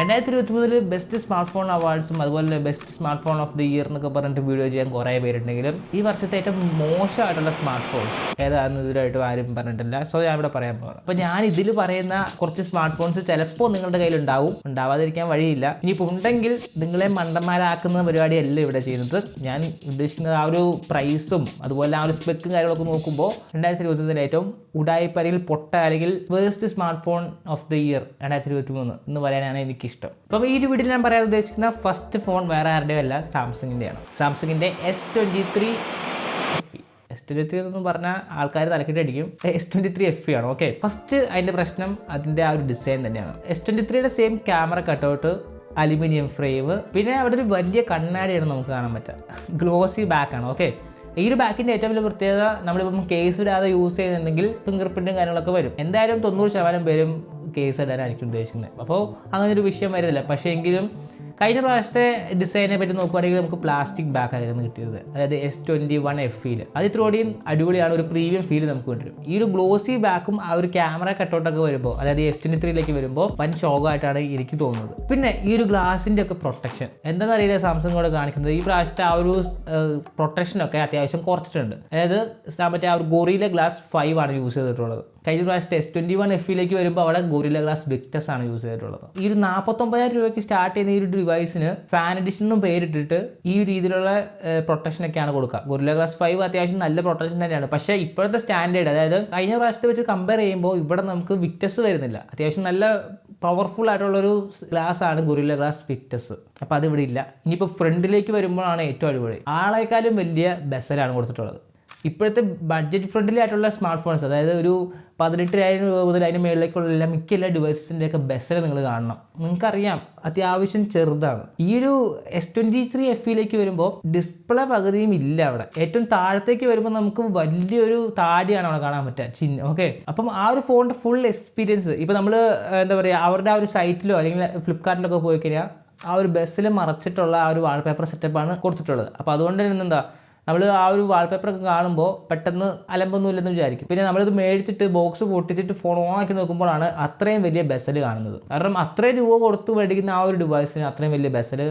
2023 best smart phone അവാർഡ്സും അതുപോലെ best smart phone off the year എന്നൊക്കെ പറഞ്ഞിട്ട് വീഡിയോ ചെയ്യാൻ കുറേ പേരുണ്ടെങ്കിലും ഈ വർഷത്തെ ഏറ്റവും മോശമായിട്ടുള്ള സ്മാർട്ട് ഫോൺസ് ഏതാണെന്ന് ഇതിലായിട്ട് ആരും പറഞ്ഞിട്ടില്ല. സോ ഞാൻ ഇവിടെ പറയാൻ പോകാം. അപ്പോൾ ഞാൻ ഇതിൽ പറയുന്ന കുറച്ച് സ്മാർട്ട് ഫോൺസ് ചിലപ്പോൾ നിങ്ങളുടെ കയ്യിൽ ഉണ്ടാവാതിരിക്കാൻ വഴിയില്ല. ഇനിയിപ്പോൾ ഉണ്ടെങ്കിൽ നിങ്ങളെ മണ്ടന്മാരാക്കുന്ന പരിപാടിയല്ല ഇവിടെ ചെയ്യുന്നത്. ഞാൻ ഉദ്ദേശിക്കുന്നത് ആ ഒരു പ്രൈസും അതുപോലെ ആ ഒരു സ്പെക്കും കാര്യങ്ങളൊക്കെ നോക്കുമ്പോൾ 2023 ഏറ്റവും ഉടായിപ്പരയിൽ പൊട്ട അല്ലെങ്കിൽ waste smart phone off the year 2023 എന്ന് പറയാനാണ് എനിക്കിഷ്ടം. അപ്പം ഈ ഒരു വീഡിയോയിൽ ഞാൻ പറയാൻ ഉദ്ദേശിക്കുന്ന ഫസ്റ്റ് ഫോൺ വേറെ ആരുടെയും അല്ല, സാംസങ്ങിൻ്റെയാണ്. സാംസങ്ങിൻ്റെ S23 FE. S23 എന്ന് പറഞ്ഞാൽ ആൾക്കാർ തലക്കിട്ട് അടിക്കും. S23 FE ആണ്. ഓക്കെ, ഫസ്റ്റ് അതിൻ്റെ പ്രശ്നം അതിൻ്റെ ആ ഒരു ഡിസൈൻ തന്നെയാണ്. S23യുടെ same camera cutout, aluminium frame, പിന്നെ അവിടെ ഒരു വലിയ കണ്ണാടിയാണ് നമുക്ക് കാണാൻ പറ്റുക. ഗ്ലോസി ബാക്കാണ്. ഓക്കെ, ഈ ഒരു ബാക്കിൻ്റെ ഏറ്റവും വലിയ പ്രത്യേകത നമ്മളിപ്പം കേസ് ഇടാതെ യൂസ് ചെയ്യുന്നുണ്ടെങ്കിൽ ഫിംഗർ പ്രിൻറ്റും കാര്യങ്ങളൊക്കെ വരും. എന്തായാലും 90% പേരും കേസ് ഇടാനായിരിക്കും ഉദ്ദേശിക്കുന്നത്. അപ്പോൾ അങ്ങനെ ഒരു വിഷയം വരുന്നില്ല. പക്ഷേ എങ്കിലും കഴിഞ്ഞ പ്രാവശ്യത്തെ ഡിസൈനെ പറ്റി നോക്കുവാണെങ്കിൽ നമുക്ക് പ്ലാസ്റ്റിക് ബാക്ക് ആയിരുന്നു കിട്ടിയത്, അതായത് S21 FEയിൽ. അത് ഇത്രയോടെയും അടിപൊളിയാണ്, ഒരു പ്രീമിയം ഫീൽ നമുക്ക് കൊണ്ടുവരും. ഈ ഒരു ഗ്ലോസി ബാക്കും ആ ഒരു ക്യാമറ കട്ടൗട്ടൊക്കെ വരുമ്പോൾ, അതായത് S23ലേക്ക് വരുമ്പോൾ വൻ ഷോക്കായിട്ടാണ് എനിക്ക് തോന്നുന്നത്. പിന്നെ ഈ ഒരു ഗ്ലാസിൻ്റെ ഒക്കെ പ്രൊട്ടക്ഷൻ എന്താണെന്ന് അറിയില്ല, സാംസങ് കൂടെ കാണിക്കുന്നത് ഈ പ്രാവശ്യത്തെ ആ ഒരു പ്രൊട്ടക്ഷനൊക്കെ അത്യാവശ്യം കുറച്ചിട്ടുണ്ട്. അതായത് മറ്റേ ആ ഒരു ഗൊറില്ല ഗ്ലാസ് 5 ആണ് യൂസ് ചെയ്തിട്ടുള്ളത്. കഴിഞ്ഞ പ്രാവശ്യത്തെ S21 FEയിലേക്ക് വരുമ്പോൾ അവിടെ ഗൊറില്ല ഗ്ലാസ് വിക്ടസ് ആണ് യൂസ് ചെയ്തിട്ടുള്ളത്. ഈ ഒരു 49,000 രൂപയ്ക്ക് സ്റ്റാർട്ട് ചെയ്യുന്ന ഈ ഒരു ഡിവൈസിന് ഫാൻ എഡിഷൻ എന്നും പേരിട്ടിട്ട് ഈ രീതിയിലുള്ള പ്രൊട്ടക്ഷനൊക്കെയാണ് കൊടുക്കുക. ഗൊറില്ല ഗ്ലാസ് 5 അത്യാവശ്യം നല്ല പ്രൊട്ടക്ഷൻ തന്നെയാണ്. പക്ഷേ ഇപ്പോഴത്തെ സ്റ്റാൻഡേർഡ്, അതായത് കഴിഞ്ഞ പ്രാവശ്യത്തെ വെച്ച് കമ്പയർ ചെയ്യുമ്പോൾ ഇവിടെ നമുക്ക് വിക്ടസ് വരുന്നില്ല. അത്യാവശ്യം നല്ല പവർഫുൾ ആയിട്ടുള്ളൊരു ഗ്ലാസ് ആണ് ഗൊറില്ല ഗ്ലാസ് വിക്ടസ്. അപ്പോൾ അതിവിടെ ഇല്ല. ഇനിയിപ്പോൾ ഫ്രണ്ടിലേക്ക് വരുമ്പോഴാണ് ഏറ്റവും അടിപൊളി. ആളെക്കാളും വലിയ ബെസലാണ് കൊടുത്തിട്ടുള്ളത്. ഇപ്പോഴത്തെ ബഡ്ജറ്റ് ഫ്രണ്ട്ലി ആയിട്ടുള്ള സ്മാർട്ട് ഫോൺസ്, അതായത് ഒരു 18,000 രൂപ മുതൽ അതിന് മേളിലേക്കുള്ള മിക്ക എല്ലാ ഡിവൈസസിൻ്റെയൊക്കെ ബെസൽ നിങ്ങൾ കാണണം. നിങ്ങൾക്കറിയാം അത്യാവശ്യം ചെറുതാണ്. ഈ ഒരു S23 FEയിലേക്ക് വരുമ്പോൾ ഡിസ്പ്ലേ പകുതിയും ഇല്ല അവിടെ. ഏറ്റവും താഴത്തേക്ക് വരുമ്പോൾ നമുക്ക് വലിയൊരു താടിയാണ് അവിടെ കാണാൻ പറ്റുക, ചിഹ്നം. ഓക്കെ, അപ്പം ആ ഒരു ഫോണിൻ്റെ ഫുൾ എക്സ്പീരിയൻസ് ഇപ്പോൾ നമ്മൾ എന്താ പറയുക, അവരുടെ ആ ഒരു സൈറ്റിലോ അല്ലെങ്കിൽ ഫ്ലിപ്കാർട്ടിലൊക്കെ പോയി കഴിഞ്ഞാൽ ആ ഒരു ബസ്സിൽ മറച്ചിട്ടുള്ള ആ ഒരു വാൾപേപ്പർ സെറ്റപ്പാണ് കൊടുത്തിട്ടുള്ളത്. അപ്പോൾ അതുകൊണ്ട് തന്നെ എന്താ, നമ്മൾ ആ ഒരു വാൾപേപ്പറൊക്കെ കാണുമ്പോൾ പെട്ടെന്ന് അലമ്പൊന്നും ഇല്ലെന്ന് വിചാരിക്കും. പിന്നെ നമ്മളിത് മേടിച്ചിട്ട് ബോക്സ് പൊട്ടിച്ചിട്ട് ഫോൺ ഓൺ ആക്കി നോക്കുമ്പോഴാണ് അത്രയും വലിയ ബെസൽ കാണുന്നത്. കാരണം അത്രയും രൂപ കൊടുത്ത് മേടിക്കുന്ന ആ ഒരു ഡിവൈസിന് അത്രയും വലിയ ബെസൽ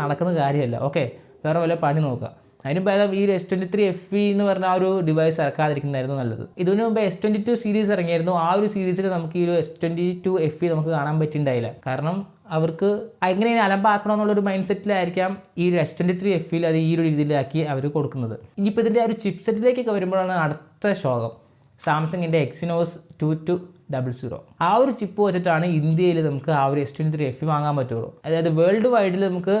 നടക്കുന്ന കാര്യമല്ല. ഓക്കെ, വേറെ വല്ല പണി നോക്കുക. അതിന് പകരം ഈ S23 FE എന്ന് പറഞ്ഞ ആ ഒരു ഡിവൈസ് ഇറക്കാതിരിക്കുന്നതായിരുന്നു നല്ലത്. ഇതിനു മുമ്പ് S22 സീരീസ് ഇറങ്ങിയായിരുന്നു. ആ ഒരു സീരീസിൽ നമുക്ക് ഈ ഒരു S22 FE നമുക്ക് കാണാൻ പറ്റിയിട്ടുണ്ടായില്ല. കാരണം അവർക്ക് എങ്ങനെയാണ് അലമ്പാക്കണം എന്നുള്ളൊരു മൈൻഡ് സെറ്റിലായിരിക്കാം ഈ ഒരു S23 FEയിൽ അത് ഈ ഒരു രീതിയിലാക്കി അവർ കൊടുക്കുന്നത്. ഇനിയിപ്പോൾ ഇതിൻ്റെ ആ ഒരു ചിപ്പ് സെറ്റിലേക്കൊക്കെ വരുമ്പോഴാണ് അടുത്ത ശോകം. സാംസങ്ങിൻ്റെ Exynos 2200 ആ ഒരു ചിപ്പ് വെച്ചിട്ടാണ് ഇന്ത്യയിൽ നമുക്ക് ആ ഒരു S23 FE വാങ്ങാൻ പറ്റുള്ളൂ. അതായത് വേൾഡ് വൈഡിൽ നമുക്ക്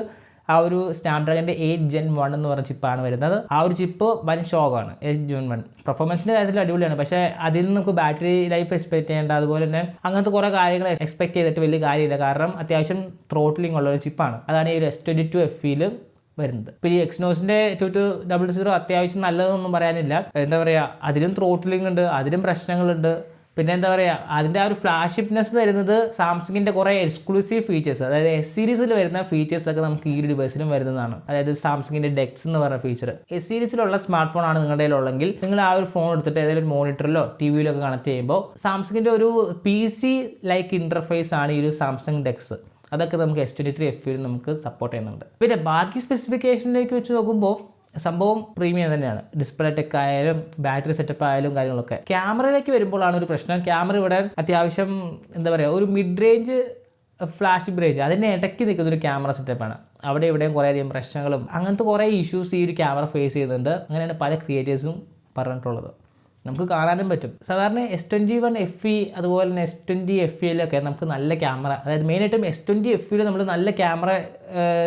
ആ ഒരു സ്നാപ്ഡ്രാഗൻ്റെ 8 Gen 1 എന്ന് പറഞ്ഞ ചിപ്പാണ് വരുന്നത്. ആ ഒരു ചിപ്പ് വൻ ഷോക്കാണ്. 8 Gen 1 പെർഫോമൻസിൻ്റെ കാര്യത്തിൽ അടിപൊളിയാണ്. പക്ഷേ അതിൽ നിന്ന് നമുക്ക് ബാറ്ററി ലൈഫ് എക്സ്പെക്ട് ചെയ്യേണ്ട, അതുപോലെ തന്നെ അങ്ങനത്തെ കുറേ കാര്യങ്ങൾ എക്സ്പെക്ട് ചെയ്തിട്ട് വലിയ കാര്യമില്ല. കാരണം അത്യാവശ്യം ത്രോട്ടിലിംഗ് ഉള്ള ഒരു ചിപ്പാണ്. അതാണ് ഈ ഒരു S22 FEയിൽ വരുന്നത്. ഇപ്പോൾ ഈ Exynosൻ്റെ 2200 അത്യാവശ്യം നല്ലതൊന്നും പറയാനില്ല. എന്താ പറയുക, അതിലും ത്രോട്ടിലിംഗ് ഉണ്ട്, അതിലും പ്രശ്നങ്ങളുണ്ട്. പിന്നെ എന്താ പറയുക, അതിൻ്റെ ആ ഒരു ഫ്ലാഷിപ്നെസ് തരുന്നത് സാംസങ്ങിൻ്റെ കുറേ എക്സ്ക്ലൂസീവ് ഫീച്ചേഴ്സ്, അതായത് S സീരീസിൽ വരുന്ന ഫീച്ചേഴ്സൊക്കെ നമുക്ക് ഈ ഒരു ഡിവൈസിലും വരുന്നതാണ്. അതായത് സാംസങ്ങിൻ്റെ ഡെക്സ് എന്ന് പറയുന്ന ഫീച്ചർ. S സീരീസിലുള്ള സ്മാർട്ട് ഫോൺ ആണ് നിങ്ങളുടെ കയ്യിലുള്ളെങ്കിൽ നിങ്ങൾ ആ ഒരു ഫോൺ എടുത്തിട്ട് ഏതെങ്കിലും മോണിറ്ററിലോ TV ഒക്കെ കണക്ട് ചെയ്യുമ്പോൾ സാംസങ്ങിൻ്റെ ഒരു PC ലൈക്ക് ഇൻ്റർഫേസ് ആണ് ഈ ഒരു സാംസങ് ഡെക്സ്. അതൊക്കെ നമുക്ക് S23 FEയിൽ നമുക്ക് സപ്പോർട്ട് ചെയ്യുന്നുണ്ട്. പിന്നെ ബാക്കി സ്പെസിഫിക്കേഷനിലേക്ക് വെച്ച് നോക്കുമ്പോൾ സംഭവം പ്രീമിയം തന്നെയാണ്. ഡിസ്പ്ലേ ടെക് ആയാലും ബാറ്ററി സെറ്റപ്പ് ആയാലും കാര്യങ്ങളൊക്കെ. ക്യാമറയിലേക്ക് വരുമ്പോഴാണ് ഒരു പ്രശ്നം. ക്യാമറ ഇവിടെ അത്യാവശ്യം എന്താ പറയുക, ഒരു മിഡ് റേഞ്ച് ഫ്ലാഷ് ബ്രേഞ്ച് അതിൻ്റെ ഇടയ്ക്ക് നിൽക്കുന്നൊരു ക്യാമറ സെറ്റപ്പാണ്. അവിടെ ഇവിടെയും കുറേയധികം പ്രശ്നങ്ങളും അങ്ങനത്തെ കുറേ ഇഷ്യൂസ് ഈ ഒരു ക്യാമറ ഫേസ് ചെയ്യുന്നുണ്ട്. അങ്ങനെയാണ് പല ക്രിയേറ്റേഴ്സും പറഞ്ഞിട്ടുള്ളത്. നമുക്ക് കാണാനും പറ്റും. സാധാരണ S21 FE അതുപോലെ തന്നെ S20 FEയിലൊക്കെ നമുക്ക് നല്ല ക്യാമറ, അതായത് മെയിനായിട്ടും S20 FEയിൽ നമ്മൾ നല്ല ക്യാമറ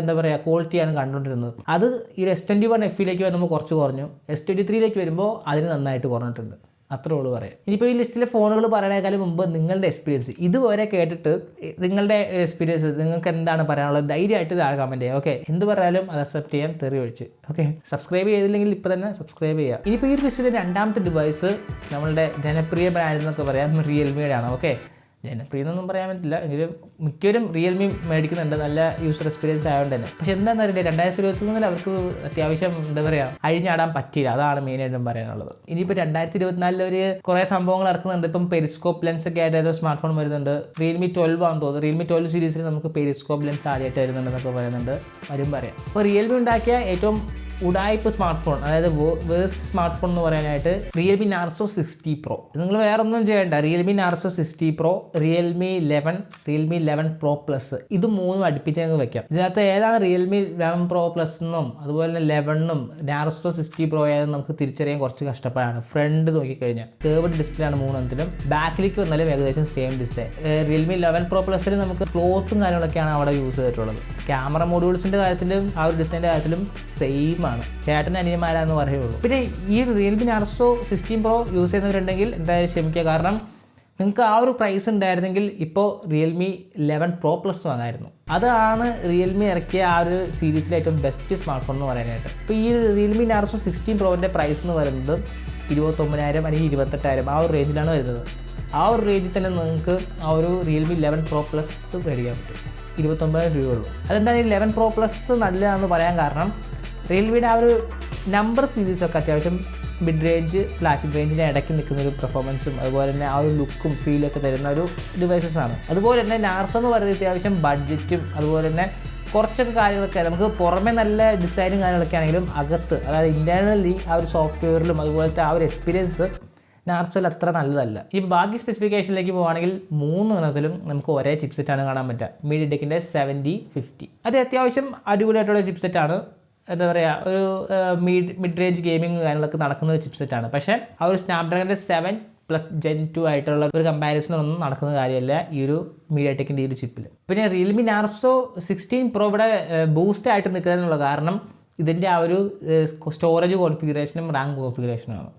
എന്താ പറയുക ക്വാളിറ്റിയാണ് കണ്ടുകൊണ്ടിരുന്നത്. അത് ഈ S21 FEയിലേക്ക് വരുമ്പോൾ കുറച്ച് കുറഞ്ഞു. S23യിലേക്ക് വരുമ്പോൾ അതിന് നന്നായിട്ട് കുറഞ്ഞിട്ടുണ്ട്. അത്രേ ഉള്ളൂ പറയാം. ഇനിയിപ്പോൾ ഈ ലിസ്റ്റിലെ ഫോണുകൾ പറയുന്നതിനേക്കാളും മുമ്പ് നിങ്ങളുടെ എക്സ്പീരിയൻസ് ഇതുവരെ കേട്ടിട്ട് നിങ്ങളുടെ എക്സ്പീരിയൻസ് നിങ്ങൾക്ക് എന്താണ് പറയാനുള്ളത് ധൈര്യമായിട്ട് താഴെ കമൻറ്റ് ചെയ്യുക. ഓക്കെ, എന്ത് പറയാലും അത് അക്സെപ്റ്റ് ചെയ്യാൻ തെറി ഒഴിച്ച്. ഓക്കെ, സബ്സ്ക്രൈബ് ചെയ്തില്ലെങ്കിൽ ഇപ്പോൾ തന്നെ സബ്സ്ക്രൈബ് ചെയ്യുക. ഇനിയിപ്പോൾ ഈ ലിസ്റ്റിലെ രണ്ടാമത്തെ ഡിവൈസ് നമ്മളുടെ ജനപ്രിയ ബ്രാൻഡ് എന്നൊക്കെ പറയാം റിയൽമിയുടെ ആണ്. ഓക്കെ, ജനപ്രിയെന്നൊന്നും പറയാൻ പറ്റില്ല, എങ്കിലും മിക്കവരും റിയൽമി മേടിക്കുന്നുണ്ട്, നല്ല യൂസർ എക്സ്പീരിയൻസ് ആയതുകൊണ്ട് തന്നെ. പക്ഷെ എന്താണെന്ന് അറിയില്ല, 2023 അവർക്ക് അത്യാവശ്യം എന്താ പറയുക അഴിഞ്ഞാടാൻ പറ്റിയില്ല, അതാണ് മെയിനായിട്ടും പറയാനുള്ളത്. ഇനിയിപ്പോൾ 2024 ഒരു കുറേ സംഭവങ്ങൾ ഇറക്കുന്നുണ്ട്. ഇപ്പം പെരിസ്കോപ്പ് ലെൻസ് ഒക്കെ ആയിട്ട് ഏതോ സ്മാർട്ട് ഫോൺ വരുന്നുണ്ട്. റിയൽമി 12 ആണെന്ന് തോന്നുന്നു. റിയൽമി 12 സീരീസിൽ നമുക്ക് പെരിസ്കോപ്പ് ലെൻസ് ആദ്യമായിട്ട് വരുന്നുണ്ടെന്നൊക്കെ പറയുന്നുണ്ട്, വരും പറയാം. അപ്പോൾ റിയൽമി ഉണ്ടാക്കിയ ഏറ്റവും ഉടായ്പ സ്മാർട്ട് ഫോൺ, അതായത് വേസ്റ്റ് സ്മാർട്ട് ഫോൺ എന്ന് പറയാനായിട്ട് റിയൽമി നാർസോ 60 Pro. നിങ്ങൾ വേറെ ഒന്നും ചെയ്യേണ്ട, Realme Narzo 60 Pro, Realme 11 Pro Plus, ഇത് മൂന്നും അടുപ്പിച്ച് ഞങ്ങൾക്ക് വെക്കാം. ഇതിനകത്ത് ഏതാണ് റിയൽമി 11 Pro Plus എന്നും അതുപോലെ തന്നെ 11ഉം നാർസോ 60 Pro ആയതെന്ന് നമുക്ക് തിരിച്ചറിയാൻ കുറച്ച് കഷ്ടപ്പാടാണ്. ഫ്രണ്ട് നോക്കിക്കഴിഞ്ഞാൽ കേർവ്ഡ് ഡിസ്പ്ലേ ആണ് മൂന്നെണ്ണത്തിലും, ബാക്കിലേക്ക് വന്നാലും ഏകദേശം സെയിം ഡിസൈൻ. റിയൽമി 11 Pro Plusൽ നമുക്ക് ക്ലോത്തും കാര്യങ്ങളൊക്കെയാണ് അവിടെ യൂസ് ചെയ്തിട്ടുള്ളത്. ക്യാമറ മോഡ്യൂൾസിൻ്റെ കാര്യത്തിലും ആ ഒരു ഡിസൈൻ്റെ കാര്യത്തിലും സെയിം ആണ്, ചേട്ടൻ അനിയന്മാരാന്ന് പറയുള്ളൂ. പിന്നെ ഈ റിയൽമി നാർസോ 16 Pro യൂസ് ചെയ്യുന്നവരുണ്ടെങ്കിൽ എന്തായാലും ക്ഷമിക്കുക, കാരണം നിങ്ങൾക്ക് ആ ഒരു പ്രൈസ് ഉണ്ടായിരുന്നെങ്കിൽ ഇപ്പോൾ റിയൽമി 11 Pro Plus വാങ്ങായിരുന്നു. അതാണ് റിയൽമി ഇറക്കിയ ആ ഒരു സീരീസിലെ ഏറ്റവും ബെസ്റ്റ് സ്മാർട്ട് ഫോൺ എന്ന് പറയാനായിട്ട്. ഇപ്പോൾ ഈ റിയൽമി നാർസോ 16 Proൻ്റെ പ്രൈസ് എന്ന് പറയുന്നത് 29,000 അല്ലെങ്കിൽ 28,000 ആ ഒരു റേഞ്ചിലാണ് വരുന്നത്. ആ ഒരു റേഞ്ചിൽ തന്നെ നിങ്ങൾക്ക് ആ ഒരു റിയൽമി 11 Pro Plus മേടിക്കാൻ പറ്റും, 29,000 രൂപയുള്ളൂ. അതെന്താണ് ഈ 11 Pro Plus നല്ലതാണെന്ന് പറയാൻ കാരണം, റിയൽമിയുടെ ആ ഒരു നമ്പർ സീരീസൊക്കെ അത്യാവശ്യം മിഡ് റേഞ്ച് ഫ്ലാഷ് റേഞ്ചിൻ്റെ ഇടയ്ക്ക് നിൽക്കുന്ന ഒരു പെർഫോമൻസും അതുപോലെ തന്നെ ആ ഒരു ലുക്കും ഫീലൊക്കെ തരുന്ന ഒരു ഡിവൈസസ് ആണ്. അതുപോലെ തന്നെ നാർസോ എന്ന് പറയുന്നത് അത്യാവശ്യം ബഡ്ജറ്റും അതുപോലെ തന്നെ കുറച്ചൊക്കെ കാര്യങ്ങളൊക്കെ നമുക്ക് പുറമെ നല്ല ഡിസൈനും കാര്യങ്ങളൊക്കെ ആണെങ്കിലും അകത്ത്, അതായത് ഇൻറ്റേർണലി ആ ഒരു സോഫ്റ്റ്വെയറിലും അതുപോലത്തെ ആ ഒരു എക്സ്പീരിയൻസ് നാർസോയിൽ അത്ര നല്ലതല്ല. ഈ ബാക്കി സ്പെസിഫിക്കേഷനിലേക്ക് പോകുകയാണെങ്കിൽ 3 ഇനത്തിലും നമുക്ക് ഒരേ ചിപ്സെറ്റാണ് കാണാൻ പറ്റുക. മീഡിയടെക്കിൻ്റെ 7050 അത് അത്യാവശ്യം അടിപൊളിയായിട്ടുള്ള ചിപ്സെറ്റാണ്. എന്താ പറയുക, ഒരു മിഡ് റേഞ്ച് ഗെയിമിങ് കാര്യങ്ങളൊക്കെ നടക്കുന്ന ഒരു ചിപ്സെറ്റാണ്. പക്ഷേ ആ ഒരു സ്നാപ്ഡ്രാഗണിൻ്റെ 7+ Gen 2 ആയിട്ടുള്ള ഒരു കമ്പാരിസണൊന്നും നടക്കുന്ന കാര്യമല്ല ഈ ഒരു മീഡിയടെക്കിൻ്റെ ഈ ഒരു ചിപ്പിൽ. പിന്നെ റിയൽമി നാർസോ 16 Pro ഇവിടെ ബൂസ്റ്റ് ആയിട്ട് നിൽക്കുന്നതിനുള്ള കാരണം ഇതിൻ്റെ ആ ഒരു സ്റ്റോറേജ് കോൺഫിഗറേഷനും റാം കോൺഫിഗറേഷനുമാണ്.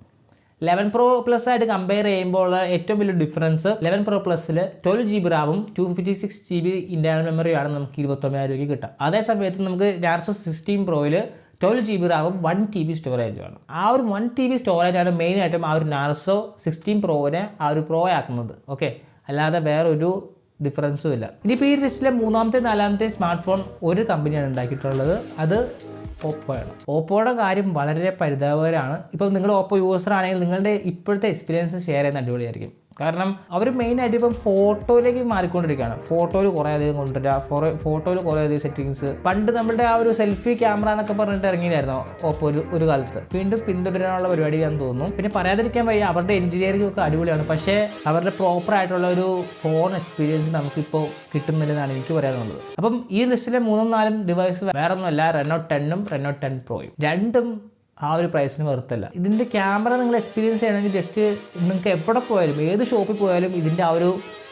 11 Pro Plus ആയിട്ട് കമ്പയർ ചെയ്യുമ്പോൾ ഏറ്റവും വലിയ ഡിഫറൻസ് 11 Pro Plusൽ 12 GB റാമും 256 GB ഇൻറ്റേർണൽ മെമ്മറിയാണ് നമുക്ക് 29,000 രൂപയ്ക്ക് കിട്ടുക. അതേ സമയത്ത് നമുക്ക് നാർസോ 16 Proയിൽ 12 GB റാമും 1 TB സ്റ്റോറേജുമാണ്. ആ ഒരു 1 TB സ്റ്റോറേജാണ് മെയിനായിട്ടും ആ ഒരു നാർസോ 16 Proനെ ആ ഒരു പ്രോ ആക്കുന്നത്. ഓക്കെ, അല്ലാതെ വേറൊരു ഡിഫറൻസും ഇല്ല. ഇനിയിപ്പോൾ ഈ ലിസ്റ്റിലെ 3ാമത്തെ 4ാമത്തെ സ്മാർട്ട് ഫോൺ ഒരു കമ്പനിയാണ് ഉണ്ടാക്കിയിട്ടുള്ളത്, അത് ഓപ്പോയാണ്. ഓപ്പോയുടെ കാര്യം വളരെ പരിതാപകരമാണ്. ഇപ്പോൾ നിങ്ങൾ ഓപ്പോ യൂസർ ആണെങ്കിൽ നിങ്ങളുടെ ഇപ്പോഴത്തെ എക്സ്പീരിയൻസ് ഷെയർ ചെയ്യുന്ന അടിപൊളിയായിരിക്കും. കാരണം അവർ മെയിനായിട്ട് ഇപ്പം ഫോട്ടോയിലേക്ക് മാറിക്കൊണ്ടിരിക്കുകയാണ്. ഫോട്ടോയിൽ കുറേ അധികം കൊണ്ടുവരിക, ഫോട്ടോയിൽ കുറേ അധികം സെറ്റിങ്സ്. പണ്ട് നമ്മുടെ ആ ഒരു സെൽഫി ക്യാമറ എന്നൊക്കെ പറഞ്ഞിട്ട് ഇറങ്ങിയില്ലായിരുന്നോ ഓപ്പോ ഒരു കാലത്ത്, വീണ്ടും പിന്തുടരാനുള്ള പരിപാടിയാണെന്ന് തോന്നുന്നു. പിന്നെ പറയാതിരിക്കാൻ വയ്യ, അവരുടെ എഞ്ചിനീയറിംഗ് ഒക്കെ അടിപൊളിയാണ്. പക്ഷേ അവരുടെ പ്രോപ്പറായിട്ടുള്ള ഒരു ഫോൺ എക്സ്പീരിയൻസ് നമുക്കിപ്പോൾ കിട്ടുന്നില്ലെന്നാണ് എനിക്ക് പറയാനുള്ളത്. അപ്പം ഈ ലിസ്റ്റിലെ 3ഉം 4ഉം ഡിവൈസ് വേറെ ഒന്നുമല്ല, Reno 10ഉം Reno 10 Proയും. രണ്ടും ആ ഒരു പ്രൈസിന് വെറുത്തല്ല. ഇതിൻ്റെ ക്യാമറ നിങ്ങൾ എക്സ്പീരിയൻസ് ചെയ്യണമെങ്കിൽ ജസ്റ്റ് നിങ്ങൾക്ക് എവിടെ പോയാലും ഏത് ഷോപ്പിൽ പോയാലും ഇതിൻ്റെ ആ ഒരു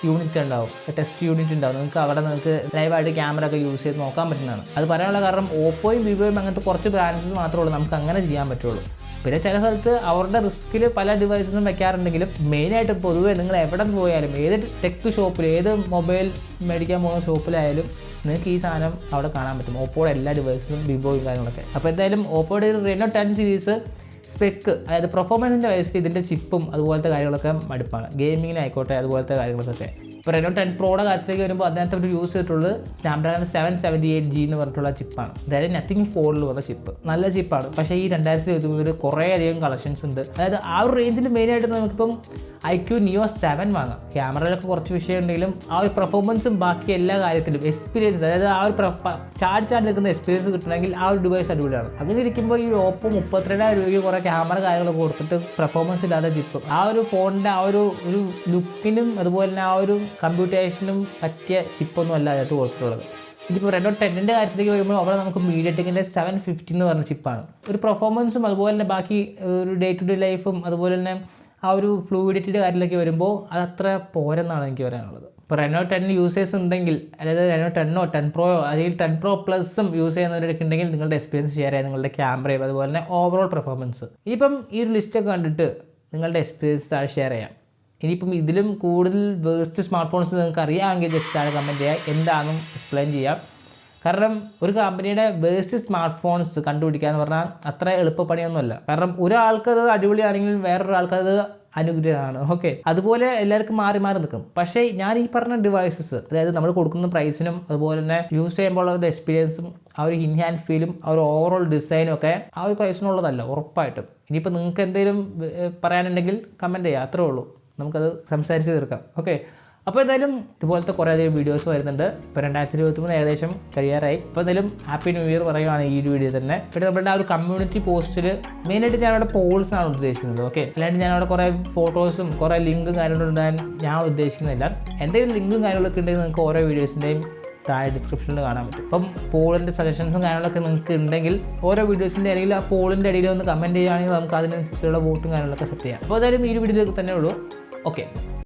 യൂണിറ്റ് ഉണ്ടാവും, ടെസ്റ്റ് യൂണിറ്റ് ഉണ്ടാവും. നിങ്ങൾക്ക് ലൈവായിട്ട് ക്യാമറ ഒക്കെ യൂസ് ചെയ്ത് നോക്കാൻ പറ്റുന്നതാണ്. അത് പറയാനുള്ള കാരണം ഓപ്പോയും വിവോയും അങ്ങനത്തെ കുറച്ച് ബ്രാൻഡ്സ് മാത്രമേ ഉള്ളൂ നമുക്ക് അങ്ങനെ ചെയ്യാൻ പറ്റുള്ളൂ. പിന്നെ ചില സ്ഥലത്ത് അവരുടെ റിസ്കിൽ പല ഡിവൈസസും വെക്കാറുണ്ടെങ്കിലും മെയിനായിട്ട് പൊതുവെ നിങ്ങൾ എവിടെ പോയാലും ഏത് ടെക് ഷോപ്പിൽ ഏത് മൊബൈൽ മേടിക്കാൻ പോകുന്ന ഷോപ്പിലായാലും നിങ്ങൾക്ക് ഈ സാധനം അവിടെ കാണാൻ പറ്റും, ഓപ്പോയുടെ എല്ലാ ഡിവൈസസും വിവോയും കാര്യങ്ങളൊക്കെ. അപ്പോൾ എന്തായാലും ഓപ്പോയുടെ ഒരു Reno 10 സീരീസ് സ്പെക്ക്, അതായത് പെർഫോമൻസിൻ്റെ വയസ്സിൽ ഇതിൻ്റെ ചിപ്പും അതുപോലത്തെ കാര്യങ്ങളൊക്കെ മടുപ്പാണ്. ഗെയിമിങ്ങിനായിക്കോട്ടെ അതുപോലത്തെ കാര്യങ്ങളൊക്കെ. ഇപ്പോൾ Reno 10 Proയുടെ കാര്യത്തിലേക്ക് വരുമ്പോൾ അതിനകത്ത് അവർ യൂസ് ചെയ്തിട്ടുള്ളത് സ്നാപ്ഡ്രാഗൺ 778G എന്ന് പറഞ്ഞിട്ടുള്ള ചിപ്പാണ്. അതായത് നത്തിങ് ഫോണിൽ വന്ന ചിപ്പ്, നല്ല ചിപ്പാണ്. പക്ഷേ ഈ 2023 കുറേ അധികം കളക്ഷൻസ് ഉണ്ട്. അതായത് ആ ഒരു റേഞ്ചിൽ മെയിനായിട്ട് നമുക്കിപ്പം IQ Neo 7 വാങ്ങാം. ക്യാമറയിലൊക്കെ കുറച്ച് വിഷയം ഉണ്ടെങ്കിലും ആ ഒരു പെർഫോമൻസും ബാക്കി എല്ലാ കാര്യത്തിലും എക്സ്പീരിയൻസ്, അതായത് ആ ഒരു ചാടി നിൽക്കുന്ന എക്സ്പീരിയൻസ് കിട്ടണമെങ്കിൽ ആ ഒരു ഡിവൈസ് അടിപൊളിയാണ്. അങ്ങനെ ഇരിക്കുമ്പോൾ ഈ ഓപ്പോ 32,000 രൂപയ്ക്ക് കുറേ ക്യാമറ കാര്യങ്ങളൊക്കെ കൊടുത്തിട്ട് പെർഫോമൻസ് ഇല്ലാതെ ചിപ്പ്, ആ ഒരു ഫോണിൻ്റെ ആ ഒരു ലുക്കിനും അതുപോലെ തന്നെ ആ ഒരു കമ്പ്യൂട്ടേഷനും പറ്റിയ ചിപ്പൊന്നും അല്ല അതിനകത്ത് കൊടുത്തിട്ടുള്ളത്. ഇതിപ്പോൾ Reno 10ൻ്റെ കാര്യത്തിലേക്ക് വരുമ്പോൾ അവിടെ നമുക്ക് മീഡിയടെക്കിൻ്റെ 750 എന്ന് പറഞ്ഞ ചിപ്പാണ്. ഒരു പെർഫോമൻസും അതുപോലെ തന്നെ ബാക്കി ഒരു ഡേ ടു ഡേ ലൈഫും അതുപോലെ തന്നെ ആ ഒരു ഫ്ലൂയിഡിറ്റിയുടെ കാര്യത്തിലേക്ക് വരുമ്പോൾ അതത്ര പോരെന്നാണ് എനിക്ക് പറയാനുള്ളത്. ഇപ്പോൾ Reno 10 യൂസേഴ്സ് ഉണ്ടെങ്കിൽ, അതായത് Reno 10 10 Pro അല്ലെങ്കിൽ 10 Pro Plusഉം യൂസ് ചെയ്യുന്നവരൊക്കെ ഉണ്ടെങ്കിൽ നിങ്ങളുടെ എക്സ്പീരിയൻസ് ഷെയർ ചെയ്യാം, നിങ്ങളുടെ ക്യാമറയും അതുപോലെ തന്നെ ഓവറോൾ പെർഫോമൻസ്. ഇനിയിപ്പം ഈ ഒരു ലിസ്റ്റൊക്കെ കണ്ടിട്ട് നിങ്ങളുടെ എക്സ്പീരിയൻസ് ഷെയർ ചെയ്യാം. ഇനിയിപ്പം ഇതിലും കൂടുതൽ വേസ്റ്റ് സ്മാർട്ട് ഫോൺസ് നിങ്ങൾക്ക് അറിയാമെങ്കിൽ ജസ്റ്റ് ആണ് കമൻറ്റ് ചെയ്യുക, എന്താണെന്നും എക്സ്പ്ലെയിൻ ചെയ്യാം. കാരണം ഒരു കമ്പനിയുടെ വേസ്റ്റ് സ്മാർട്ട് ഫോൺസ് കണ്ടുപിടിക്കുക എന്ന് പറഞ്ഞാൽ അത്ര എളുപ്പപ്പണിയൊന്നുമല്ല. കാരണം ഒരാൾക്കത് അടിപൊളിയാണെങ്കിലും വേറൊരാൾക്കത് അനുഗ്രഹമാണ്. ഓക്കെ, അതുപോലെ എല്ലാവർക്കും മാറി മാറി നിൽക്കും. പക്ഷേ ഞാൻ ഈ പറഞ്ഞ ഡിവൈസസ്, അതായത് നമ്മൾ കൊടുക്കുന്ന പ്രൈസിനും അതുപോലെ തന്നെ യൂസ് ചെയ്യുമ്പോൾ ഉള്ള എക്സ്പീരിയൻസും ആ ഒരു ഇൻ ഹാൻഡ് ഫീലും ആ ഒരു ഓവറോൾ ഡിസൈനും ഒക്കെ ആ ഒരു പ്രൈസിനുള്ളതല്ല ഉറപ്പായിട്ടും. ഇനിയിപ്പോൾ നിങ്ങൾക്ക് എന്തെങ്കിലും പറയാനുണ്ടെങ്കിൽ കമൻറ്റ് ചെയ്യുക, അത്രേ ഉള്ളൂ. നമുക്കത് സംസാരിച്ച് തീർക്കാം. ഓക്കെ, അപ്പോൾ എന്തായാലും ഇതുപോലത്തെ കുറേ അധികം വീഡിയോസ് വരുന്നുണ്ട്. ഇപ്പോൾ 2023 ഏകദേശം കഴിയാറായി. അപ്പോൾ എന്തായാലും ഹാപ്പി ന്യൂ ഇയർ പറയുകയാണ് ഈ ഒരു വീഡിയോ തന്നെ. പിന്നെ നമ്മുടെ ആ ഒരു കമ്മ്യൂണിറ്റി പോസ്റ്റിൽ മെയിനായിട്ട് ഞാനവിടെ പോൾസാണ് ഉദ്ദേശിക്കുന്നത്. ഓക്കെ, അല്ലാണ്ട് ഞാനവിടെ കുറേ ഫോട്ടോസും കുറേ ലിങ്കും കാര്യങ്ങളും ഇടാൻ ഞാൻ ഉദ്ദേശിക്കുന്നില്ല. എന്തെങ്കിലും ലിങ്കും കാര്യങ്ങളൊക്കെ ഉണ്ടെങ്കിൽ നിങ്ങൾക്ക് ഓരോ വീഡിയോസിൻ്റെയും താഴെ ഡിസ്ക്രിപ്ഷനിൽ കാണാൻ പറ്റും. അപ്പം പോളിൻ്റെ സജഷൻസും കാര്യങ്ങളൊക്കെ നിങ്ങൾക്ക് ഉണ്ടെങ്കിൽ ഓരോ വീഡിയോസിൻ്റെ അല്ലെങ്കിൽ ആ പോളിൻ്റെ ഇടയിൽ ഒന്ന് കമൻറ്റ് ചെയ്യുകയാണെങ്കിൽ നമുക്ക് അതിനനുസരിച്ചുള്ള വോട്ടും കാര്യങ്ങളൊക്കെ സെറ്റ് ചെയ്യാം. അപ്പോൾ എന്തായാലും ഈ ഒരു വീഡിയോയിലേക്ക് തന്നെ ഉള്ളൂ. ഓക്കെ.